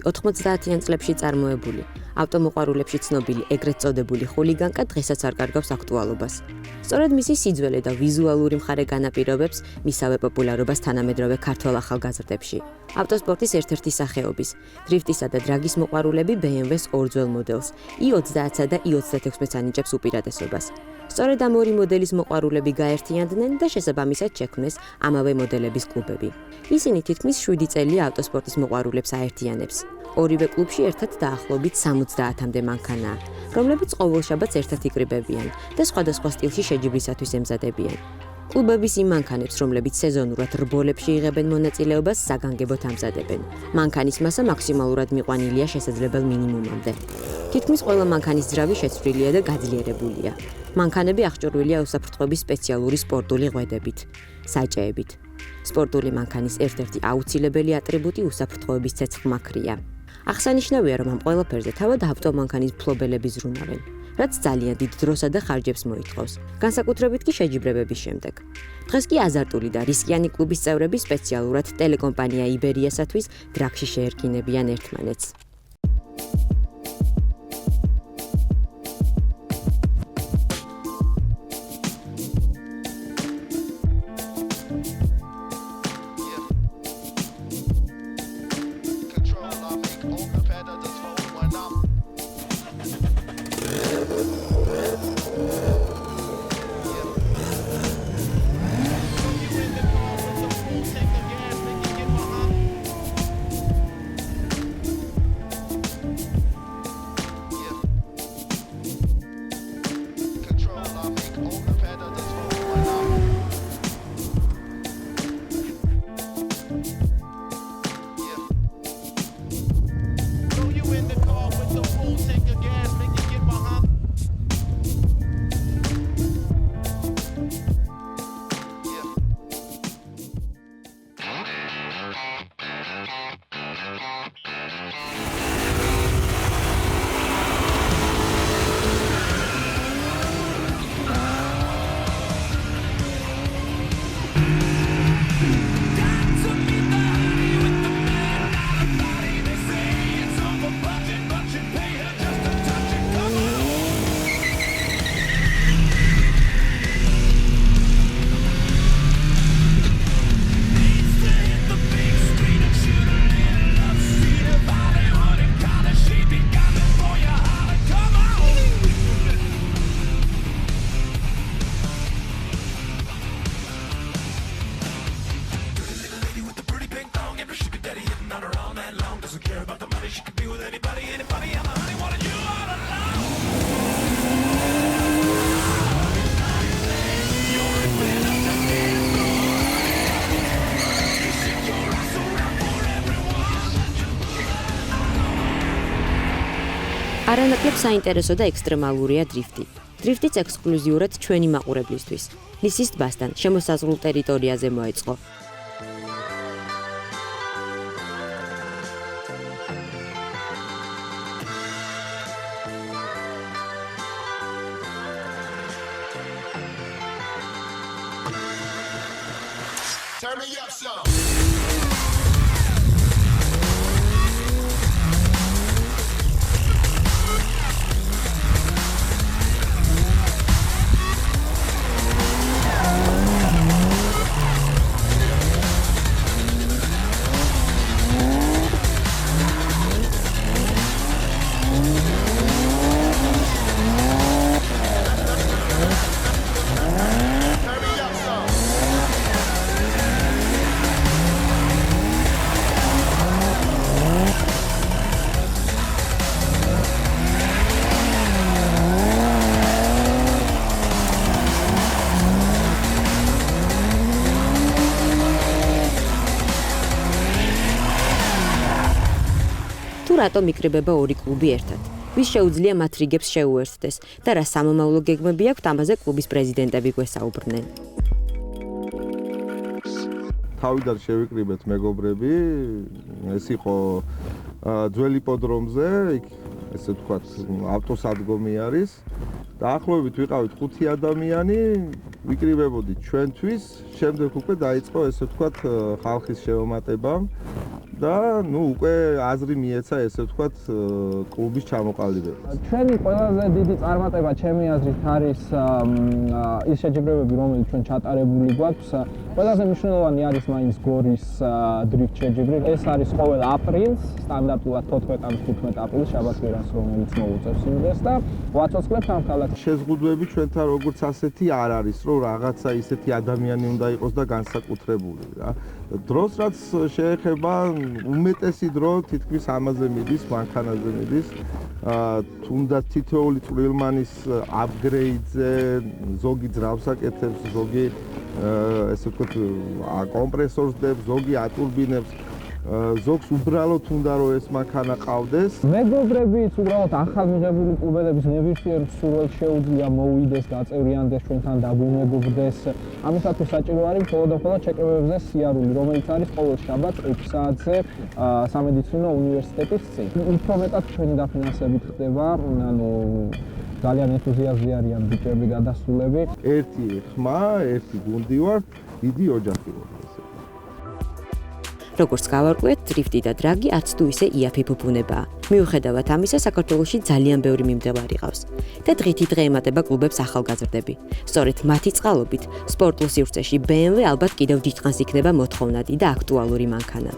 ოთხმოცდაათიან წლებში წარმოებული, ავტომოყვარულებში ცნობილი ეგრეთ წოდებული ხულიგანკა დღესაც არ კარგავს აქტუალობას. სწორედ მისი სიძველე და ვიზუალური მხარე განაპირობებს მისავე პოპულარობას თანამედროვე ქართველ ახალგაზრდებში. ავტოსპორტის ერთ-ერთი სახეობის, დრიფტისა და დრაგის მოყვარულები BMW-ს ორ ძველ მოდელს, i30-სა და i36-ს ანიჭებს უპირატესობას. სწორედ ამ ორი მოდელის მოყვარულები გაერთიანდნენ და შესაბამისად შექმნეს ამავე მოდელების კლუბები. ისინი თითქმის 7 წელია ავტოსპორტის მოყვარულებს აერთიანებს. ორივე კლუბში ერთად დაახლოებით 70-მდე მანქანაა, რომლებიც ყოველ შაბათს ერთად იკრიბებიან და სხვადასხვა სტილში შეჯიბრისათვის ემზადებიან. კლუბების იმ მანქანებს, რომლებიც სეზონურად რბოლებში იღებენ მონაწილეობას, საგანგებოდ ამზადებენ. მანქანის მასა მაქსიმალურად მიყვანილია შესაძლებელ მინიმუმამდე. თითქმის ყველა მანქანის ძრავი შეცვლილია და გაძლიერებულია. მანქანები აღჭურვილია უსაფრთხოების სპეციალური სპორტული ღვედებით, საჭეებით. სპორტული მანქანის ერთ-ერთი აუცილებელი ატრიბუტი უსაფრთხოების ცეცხლმაქრია. აღსანიშნავია, რომ ამ ყველაფერზე თავად ავტომანქანის მფლობელები ზრუნავენ, რაც ძალიან დიდ დროსა და ხარჯებს მოითხოვს, განსაკუთრებით კი შეჯიბრებების შემდეგ. დღეს კი აზარტული და რისკიანი კლუბის წევრები სპეციალურად ტელეკომპანია იბერიასათვის დრაგში შეერკინებიან ერთმანეთს. არანაკლებ საინტერესო და ექსტრემალურია დრიფტი. დრიფტიც ექსკლუზიურად ჩვენი მაყურებლისთვის. ნისის ტბასთან, შემოსაზღვრულ ტერიტორიაზე მოეწყო. Turn me up some. რატომ იკრიბება ორი კლუბი ერთად? ვის შეუძლია მათ რიგებს შეუერთდეს და რა სამომავლო გეგმები აქვთ, ამაზე კლუბის პრეზიდენტები გვესაუბრნენ. თავიდან შევიკრიბეთ მეგობრები, ეს იყო ძველი იპოდრომზე, იქ ესე ვთქვათ, ავტოსადგომი არის. დაახლოებით ვიყავით 5 ადამიანი, ვიკრიბებოდით ჩვენთვის, შემდეგ უკვე დაიწყო ესე ვთქვათ ხალხის შეომატება და უკვე აზრი მიეცა ესე ვთქვათ კლუბის ჩამოყალიბებას. ჩვენი ყველაზე დიდი წარმატება ჩემი აზრით არის ის შეჯიბრებები, რომელიც ჩვენ ჩატარებული გვაქვს. ყველაზე მნიშვნელოვანი არის მაინც გორის დრიფტ შეჯიბრი. ეს არის ყოველ აპრილს, სტანდარტულად 14 ან 15 აპრილს შაბათ-კვირას, რომელიც მოუწევს იმ დღეს და ვაცოცხლებთ ამ ქალაქს. შეზღუდვები ჩვენთან როგორც ასეთი არ არის, რომ რაღაცა ისეთი ადამიანი უნდა იყოს და განსაკუთრებული რა. დროს რაც შეეხება უმეტესი დრო თითქმის ამაზე მიდის, მანქანაზე მიდის. თუნდაც თითოეული წვრილმანის აპგრეიდზე, ზოგი ძრავს აკეთებს, ზოგი ესე ვთქვათ კომპრესორს დებს, ზოგი ატურბინებს. ზოგს უბრალოდ უნდა რომ ეს მანქანა ყავდეს. მეგობრებიც უბრალოდ ახალმიღებული კლუბელების ნებისმიერ სურვილს შეუძლია მოვიდეს, გაწევრიანდეს ჩვენთან და გუმეგობრდეს. ამისათვის საჭირო არის მხოლოდ და მხოლოდ ჩეკებებზე სიარული, რომელიც არის ყოველ შაბათს 6 საათზე სამედიცინო უნივერსიტეტის წინ. უფრო მეტად ჩვენი დაფინანსებით ხდება, ძალიან ენთუზიაზმი არიან ბიჭები გადასულები. ერთი ხმა, ერთი გუნდი ვართ, დიდი ოჯახი ვართ. როგორც გავარკვიეთ, დრიფტი და დრაგი არც თუ ისე იაფი ბუბუნებაა. მიუხედავად ამისა, საქართველოში ძალიან ბევრი მიმდევარი ყავს და დღითი დღე ემატება კლუბებს ახალგაზრდები. სწორედ მათი წყალობით, სპორტულ სივრცეში BMW ალბათ კიდევ დიდხანს იქნება მოთხოვნადი და აქტუალური მანქანა.